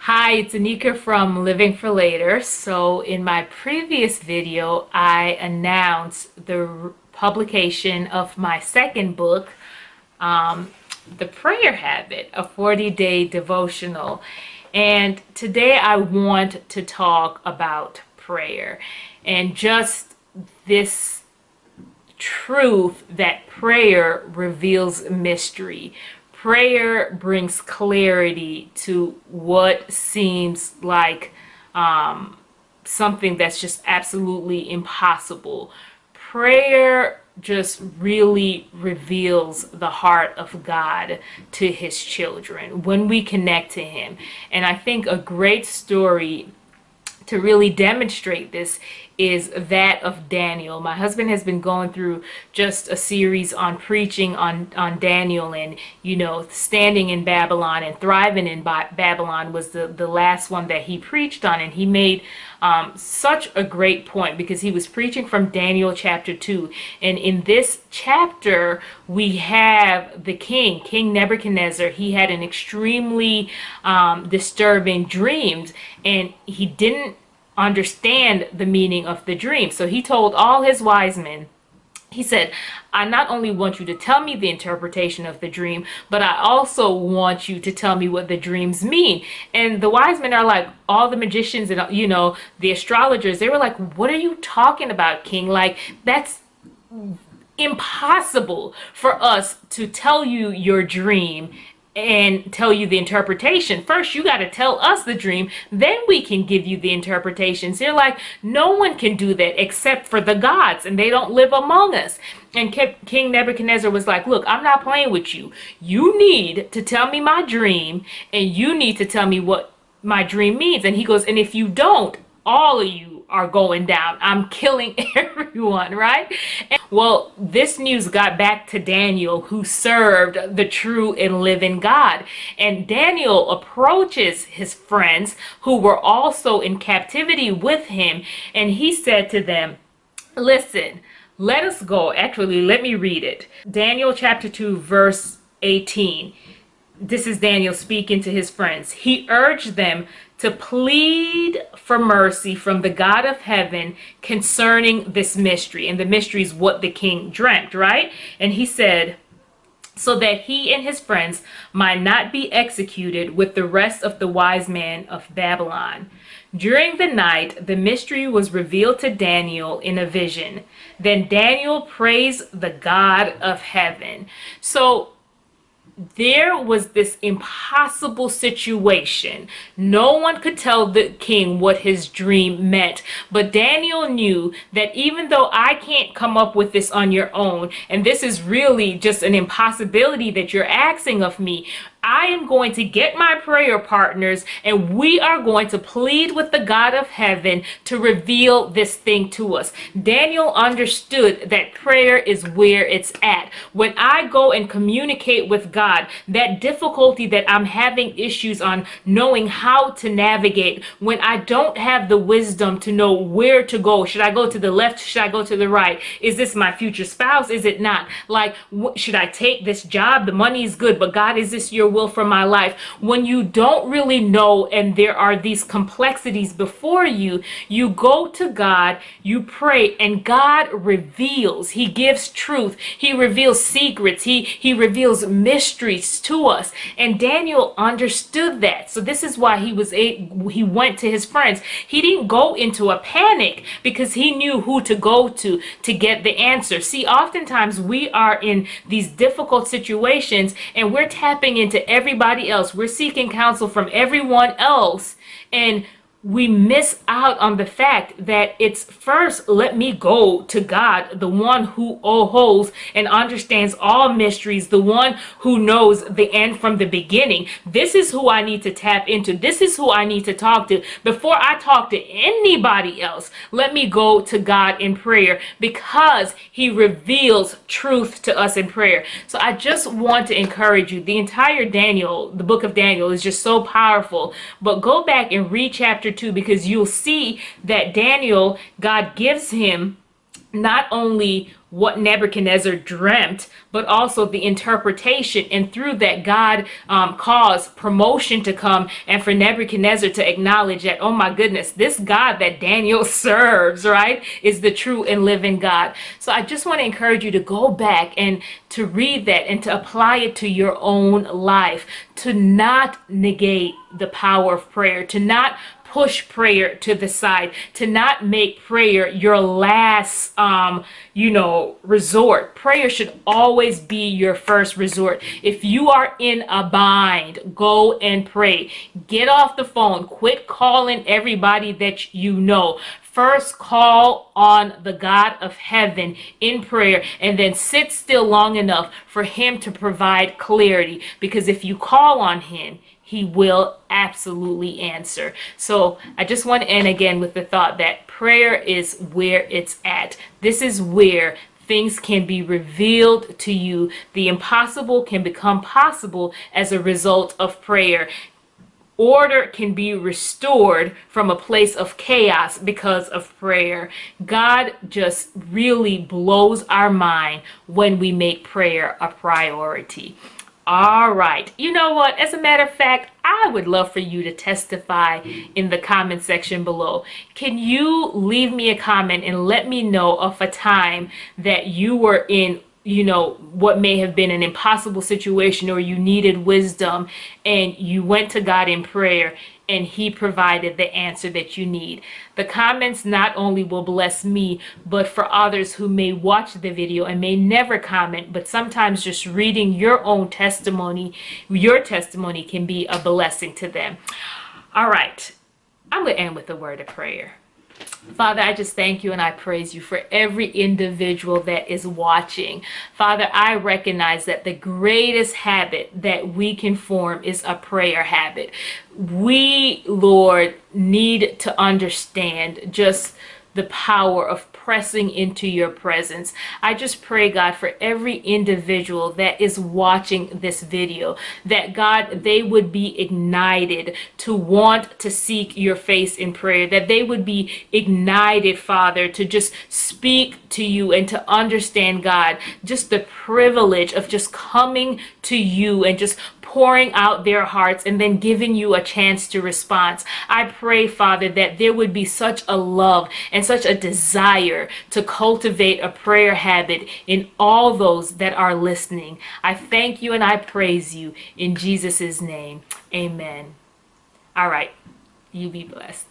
Hi, it's Anika from Living for Later. So in my previous video, I announced the publication of my second book, um, The Prayer Habit, a 40-day devotional. And today I want to talk about prayer and just this truth that prayer reveals mystery. Prayer brings clarity to what seems like something that's just absolutely impossible. Prayer just really reveals the heart of God to his children when we connect to him. And I think a great story to really demonstrate this is that of Daniel. My husband has been going through just a series on preaching on Daniel, and standing in Babylon and thriving in Babylon was the last one that he preached on. And he made such a great point because he was preaching from Daniel chapter 2. And in this chapter, we have the King Nebuchadnezzar. He had an extremely disturbing dreams, and he didn't understand the meaning of the dream. So he told all his wise men, he said, I not only want you to tell me the interpretation of the dream, but I also want you to tell me what the dreams mean. And the wise men are like, all the magicians and, the astrologers, they were like, what are you talking about, King? Like, that's impossible for us to tell you your dream and tell you the interpretation. First, you got to tell us the dream, then we can give you the interpretations. They're like, no one can do that except for the gods, and they don't live among us. And King Nebuchadnezzar was like, look, I'm not playing with you. You need to tell me my dream, and you need to tell me what my dream means. And he goes, and if you don't, all of you are going down. I'm killing everyone, right? Well, this news got back to Daniel, who served the true and living God. And Daniel approaches his friends who were also in captivity with him, and he said to them, listen, let us go. Actually, let me read it. Daniel chapter 2, verse 18. This is Daniel speaking to his friends. He urged them to plead for mercy from the God of heaven concerning this mystery. And the mystery is what the king dreamt, right? And he said, so that he and his friends might not be executed with the rest of the wise men of Babylon. During the night, the mystery was revealed to Daniel in a vision. Then Daniel praised the God of heaven. So there was this impossible situation. No one could tell the king what his dream meant. But Daniel knew that even though I can't come up with this on your own, and this is really just an impossibility that you're asking of me, I am going to get my prayer partners, and we are going to plead with the God of heaven to reveal this thing to us. Daniel understood that prayer is where it's at. When I go and communicate with God, that difficulty that I'm having issues on knowing how to navigate, when I don't have the wisdom to know where to go, should I go to the left? Should I go to the right? Is this my future spouse? Is it not? Like, should I take this job? The money is good, but God, is this your will for my life? When you don't really know and there are these complexities before you, you go to God, you pray, and God reveals. He gives truth. He reveals secrets. He reveals mysteries to us. And Daniel understood that. So this is why he went to his friends. He didn't go into a panic because he knew who to go to get the answer. See, oftentimes we are in these difficult situations and we're tapping into everybody else. We're seeking counsel from everyone else, and we miss out on the fact that it's first, let me go to God, the one who holds and understands all mysteries, the one who knows the end from the beginning. This is who I need to tap into. This is who I need to talk to. Before I talk to anybody else, let me go to God in prayer, because he reveals truth to us in prayer. So I just want to encourage you. The entire Daniel, the book of Daniel, is just so powerful. But go back and read chapter 2, because you'll see that Daniel, God gives him not only what Nebuchadnezzar dreamt, but also the interpretation. And through that, God caused promotion to come, and for Nebuchadnezzar to acknowledge that, oh my goodness, this God that Daniel serves, right, is the true and living God. So I just want to encourage you to go back and to read that and to apply it to your own life, to not negate the power of prayer, to not push prayer to the side, to not make prayer your last resort. Prayer should always be your first resort. If you are in a bind, go and pray. Get off the phone, quit calling everybody that you know. First, call on the God of heaven in prayer, and then sit still long enough for him to provide clarity, because if you call on him, he will absolutely answer. So I just want to end again with the thought that prayer is where it's at. This is where things can be revealed to you. The impossible can become possible as a result of prayer. Order can be restored from a place of chaos because of prayer. God just really blows our mind when we make prayer a priority. All right. You know what? As a matter of fact, I would love for you to testify in the comment section below. Can you leave me a comment and let me know of a time that you were in what may have been an impossible situation, or you needed wisdom and you went to God in prayer and he provided the answer that you need? The comments not only will bless me, but for others who may watch the video and may never comment, but sometimes just reading your own testimony, your testimony can be a blessing to them. All right, I'm going to end with a word of prayer. Father, I just thank you and I praise you for every individual that is watching. Father, I recognize that the greatest habit that we can form is a prayer habit. We, Lord, need to understand just the power of pressing into your presence. I just pray, God, for every individual that is watching this video, that God, they would be ignited to want to seek your face in prayer, that they would be ignited, Father, to just speak to you and to understand, God, just the privilege of just coming to you and just pouring out their hearts and then giving you a chance to respond. I pray, Father, that there would be such a love and such a desire to cultivate a prayer habit in all those that are listening. I thank you and I praise you in Jesus' name. Amen. All right. You be blessed.